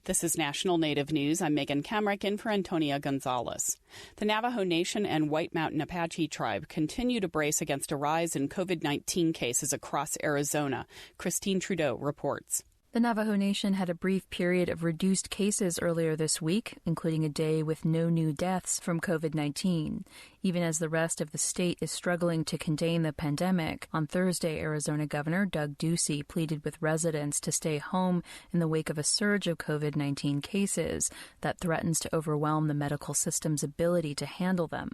This is National Native News. I'm Megan Kamrick in for Antonia Gonzalez. The Navajo Nation and White Mountain Apache tribe continue to brace against a rise in COVID-19 cases across Arizona. Christine Trudeau reports. The Navajo Nation had a brief period of reduced cases earlier this week, including a day with no new deaths from COVID-19. Even as the rest of the state is struggling to contain the pandemic, on Thursday, Arizona Governor Doug Ducey pleaded with residents to stay home in the wake of a surge of COVID-19 cases that threatens to overwhelm the medical system's ability to handle them.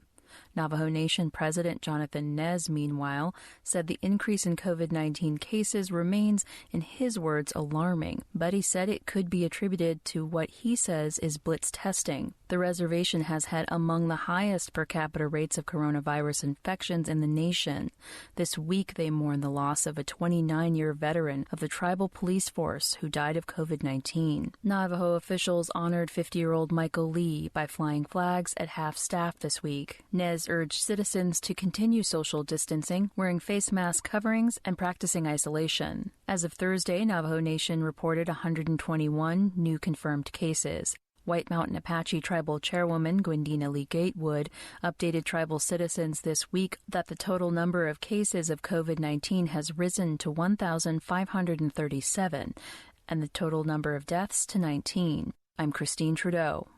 Navajo Nation President Jonathan Nez, meanwhile, said the increase in COVID-19 cases remains, in his words, alarming, but he said it could be attributed to what he says is blitz testing. The reservation has had among the highest per capita rates of coronavirus infections in the nation. This week, they mourn the loss of a 29-year veteran of the tribal police force who died of COVID-19. Navajo officials honored 50-year-old Michael Lee by flying flags at half-staff this week. Nez urged citizens to continue social distancing, wearing face mask coverings, and practicing isolation. As of Thursday, Navajo Nation reported 121 new confirmed cases. White Mountain Apache Tribal Chairwoman Gwendina Lee Gatewood updated tribal citizens this week that the total number of cases of COVID-19 has risen to 1,537 and the total number of deaths to 19. I'm Christine Trudeau.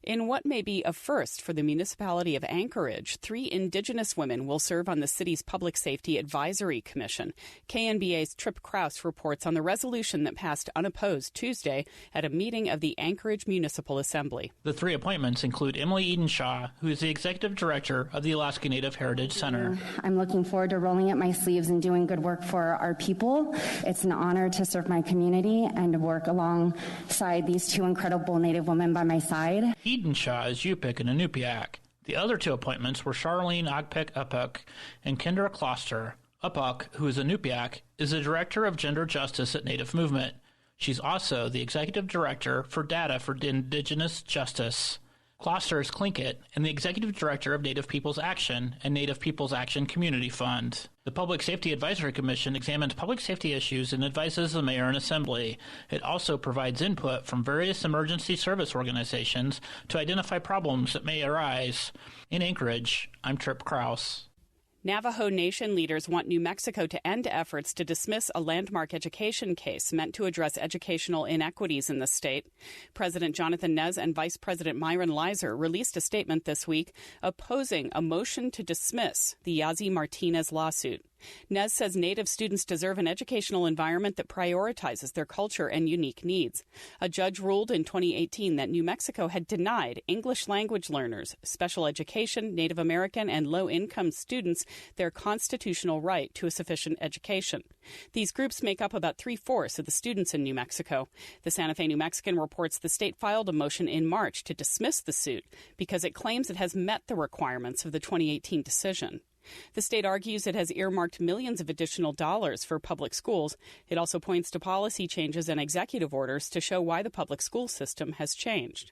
In what may be a first for the municipality of Anchorage, 3 indigenous women will serve on the city's Public Safety Advisory Commission. KNBA's Trip Krause reports on the resolution that passed unopposed Tuesday at a meeting of the Anchorage Municipal Assembly. The 3 appointments include Emily Edenshaw, who is the Executive Director of the Alaskan Native Heritage Center. I'm looking forward to rolling up my sleeves and doing good work for our people. It's an honor to serve my community and to work alongside these 2 incredible Native women by my side. Edenshaw is Yupik and Inupiaq. The other 2 appointments were Charlene Agpik Upuk and Kendra Kloster. Upuk, who is Inupiaq, is the Director of Gender Justice at Native Movement. She's also the Executive Director for Data for Indigenous Justice. Kloster is Tlingit and the Executive Director of Native Peoples Action and Native Peoples Action Community Fund. The Public Safety Advisory Commission examines public safety issues and advises the mayor and assembly. It also provides input from various emergency service organizations to identify problems that may arise. In Anchorage, I'm Trip Krause. Navajo Nation leaders want New Mexico to end efforts to dismiss a landmark education case meant to address educational inequities in the state. President Jonathan Nez and Vice President Myron Leiser released a statement this week opposing a motion to dismiss the Yazzie Martinez lawsuit. Nez says Native students deserve an educational environment that prioritizes their culture and unique needs. A judge ruled in 2018 that New Mexico had denied English language learners, special education, Native American, and low-income students their constitutional right to a sufficient education. These groups make up about 3/4 of the students in New Mexico. The Santa Fe New Mexican reports the state filed a motion in March to dismiss the suit because it claims it has met the requirements of the 2018 decision. The state argues it has earmarked millions of additional dollars for public schools. It also points to policy changes and executive orders to show why the public school system has changed.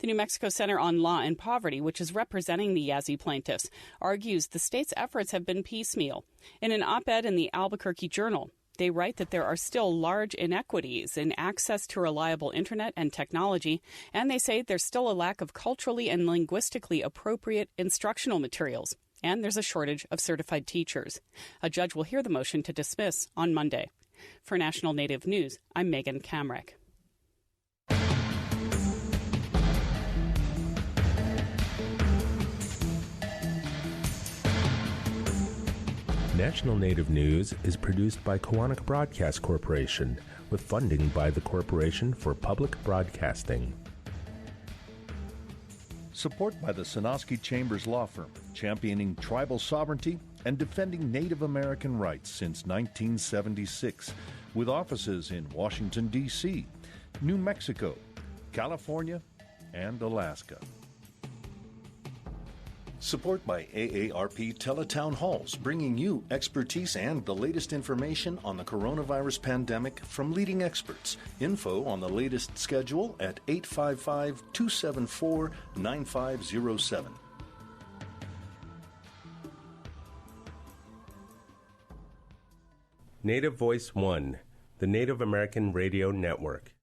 The New Mexico Center on Law and Poverty, which is representing the Yazzie plaintiffs, argues the state's efforts have been piecemeal. In an op-ed in the Albuquerque Journal, they write that there are still large inequities in access to reliable internet and technology, and they say there's still a lack of culturally and linguistically appropriate instructional materials. And there's a shortage of certified teachers. A judge will hear the motion to dismiss on Monday. For National Native News, I'm Megan Kamrick. National Native News is produced by Koahnic Broadcast Corporation with funding by the Corporation for Public Broadcasting. Support by the Sonosky Chambers Law Firm, championing tribal sovereignty and defending Native American rights since 1976, with offices in Washington, D.C., New Mexico, California, and Alaska. Support by AARP Teletown Halls, bringing you expertise and the latest information on the coronavirus pandemic from leading experts. Info on the latest schedule at 855-274-9507. Native Voice One, the Native American Radio Network.